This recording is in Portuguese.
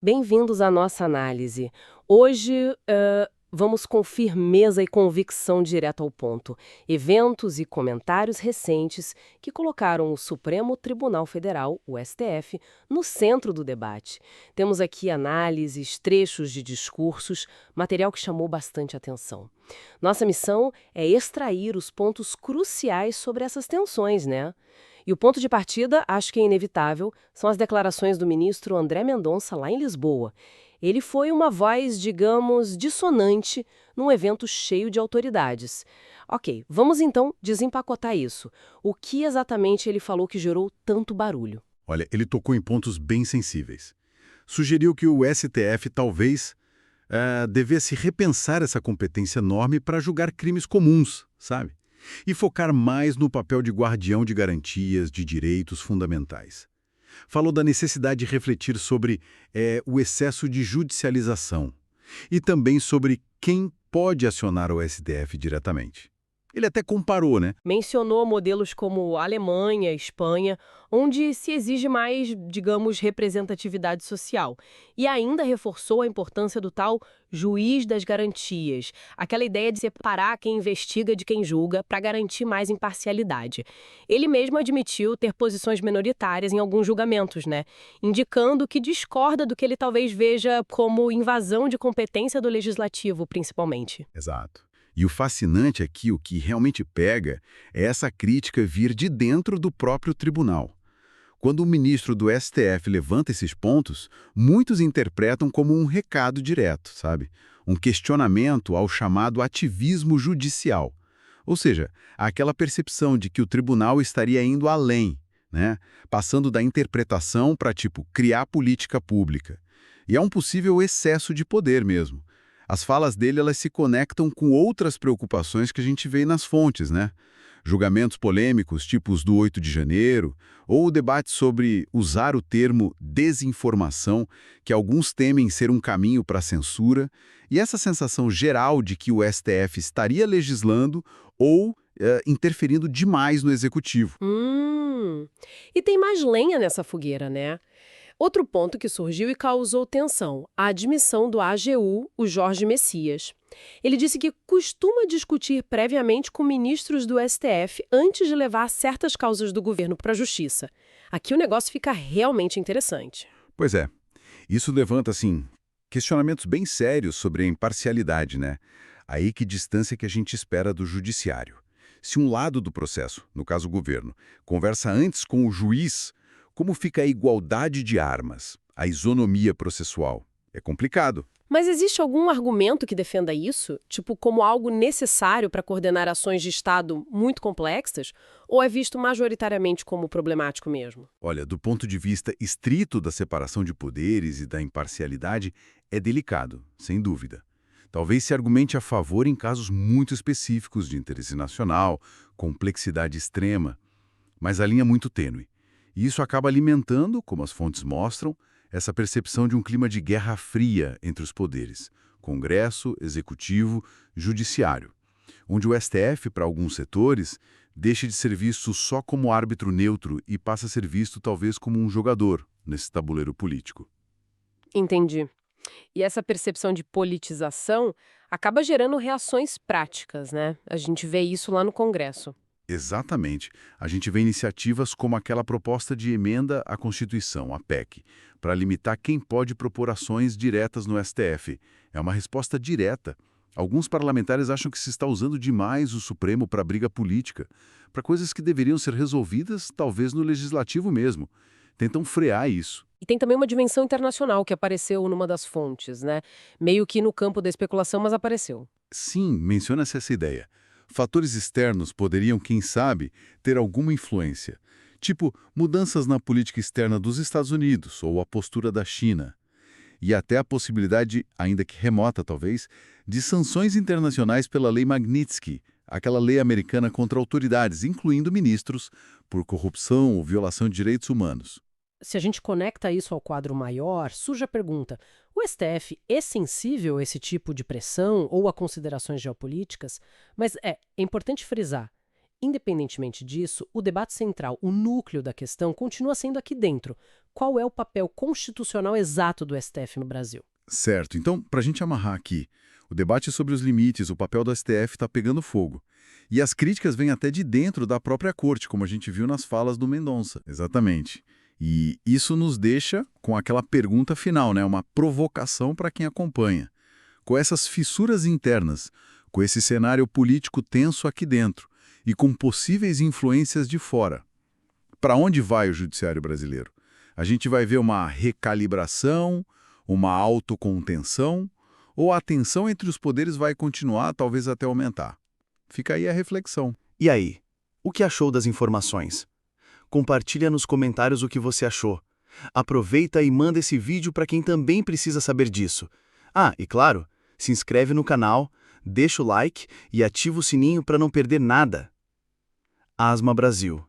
Bem-vindos à nossa análise. Hoje, vamos com firmeza e convicção direto ao ponto. Eventos e comentários recentes que colocaram o Supremo Tribunal Federal, o STF, no centro do debate. Temos aqui análises, trechos de discursos, material que chamou bastante atenção. Nossa missão é extrair os pontos cruciais sobre essas tensões, né? E o ponto de partida, acho que é inevitável, são as declarações do ministro André Mendonça lá em Lisboa. Ele foi uma voz, digamos, dissonante num evento cheio de autoridades. Ok, vamos então desempacotar isso. O que exatamente ele falou que gerou tanto barulho? Olha, ele tocou em pontos bem sensíveis. Sugeriu que o STF talvez devesse repensar essa competência enorme para julgar crimes comuns, sabe? E focar mais no papel de guardião de garantias de direitos fundamentais. Falou da necessidade de refletir sobre o excesso de judicialização e também sobre quem pode acionar o STF diretamente. Ele até comparou, né? Mencionou modelos como Alemanha, Espanha, onde se exige mais, digamos, representatividade social. E ainda reforçou a importância do tal juiz das garantias, aquela ideia de separar quem investiga de quem julga para garantir mais imparcialidade. Ele mesmo admitiu ter posições minoritárias em alguns julgamentos, né? Indicando que discorda do que ele talvez veja como invasão de competência do legislativo, principalmente. Exato. E o fascinante aqui, o que realmente pega, é essa crítica vir de dentro do próprio tribunal. Quando o ministro do STF levanta esses pontos, muitos interpretam como um recado direto, sabe? Um questionamento ao chamado ativismo judicial. Ou seja, aquela percepção de que o tribunal estaria indo além, né? Passando da interpretação para, tipo, criar política pública. E é um possível excesso de poder mesmo. As falas dele, elas se conectam com outras preocupações que a gente vê nas fontes, né? Julgamentos polêmicos, tipo os do 8 de janeiro, ou o debate sobre usar o termo desinformação, que alguns temem ser um caminho para a censura, e essa sensação geral de que o STF estaria legislando ou interferindo demais no executivo. E tem mais lenha nessa fogueira, né? Outro ponto que surgiu e causou tensão, a admissão do AGU, o Jorge Messias. Ele disse que costuma discutir previamente com ministros do STF antes de levar certas causas do governo para a justiça. Aqui o negócio fica realmente interessante. Pois é, isso levanta, assim, questionamentos bem sérios sobre a imparcialidade, né? Aí que distância que a gente espera do judiciário. Se um lado do processo, no caso o governo, conversa antes com o juiz, como fica a igualdade de armas, a isonomia processual? É complicado. Mas existe algum argumento que defenda isso? Tipo, como algo necessário para coordenar ações de Estado muito complexas? Ou é visto majoritariamente como problemático mesmo? Olha, do ponto de vista estrito da separação de poderes e da imparcialidade, é delicado, sem dúvida. Talvez se argumente a favor em casos muito específicos de interesse nacional, complexidade extrema, mas a linha é muito tênue. E isso acaba alimentando, como as fontes mostram, essa percepção de um clima de guerra fria entre os poderes, Congresso, Executivo, Judiciário, onde o STF, para alguns setores, deixa de ser visto só como árbitro neutro e passa a ser visto talvez como um jogador nesse tabuleiro político. Entendi. E essa percepção de politização acaba gerando reações práticas, né? A gente vê isso lá no Congresso. Exatamente. A gente vê iniciativas como aquela proposta de emenda à Constituição, a PEC, para limitar quem pode propor ações diretas no STF. É uma resposta direta. Alguns parlamentares acham que se está usando demais o Supremo para briga política, para coisas que deveriam ser resolvidas, talvez no legislativo mesmo. Tentam frear isso. E tem também uma dimensão internacional que apareceu numa das fontes, né? Meio que no campo da especulação, mas apareceu. Sim, menciona-se essa ideia. Fatores externos poderiam, quem sabe, ter alguma influência, tipo mudanças na política externa dos Estados Unidos ou a postura da China. E até a possibilidade, ainda que remota talvez, de sanções internacionais pela Lei Magnitsky, aquela lei americana contra autoridades, incluindo ministros, por corrupção ou violação de direitos humanos. Se a gente conecta isso ao quadro maior, surge a pergunta: o STF é sensível a esse tipo de pressão ou a considerações geopolíticas? Mas é importante frisar, Independentemente disso, o debate central, o núcleo da questão, continua sendo aqui dentro. Qual é o papel constitucional exato do STF no Brasil? Certo. Então, para a gente amarrar aqui, o debate sobre os limites, o papel do STF está pegando fogo. E as críticas vêm até de dentro da própria corte, como a gente viu nas falas do Mendonça. Exatamente. E isso nos deixa com aquela pergunta final, né? Uma provocação para quem acompanha. Com essas fissuras internas, com esse cenário político tenso aqui dentro e com possíveis influências de fora. Para onde vai o judiciário brasileiro? A gente vai ver uma recalibração, uma autocontenção, ou a tensão entre os poderes vai continuar, talvez até aumentar? Fica aí a reflexão. E aí, o que achou das informações? Compartilha nos comentários o que você achou. Aproveita e manda esse vídeo para quem também precisa saber disso. Ah, e claro, se inscreve no canal, deixa o like e ativa o sininho para não perder nada. Asma Brasil.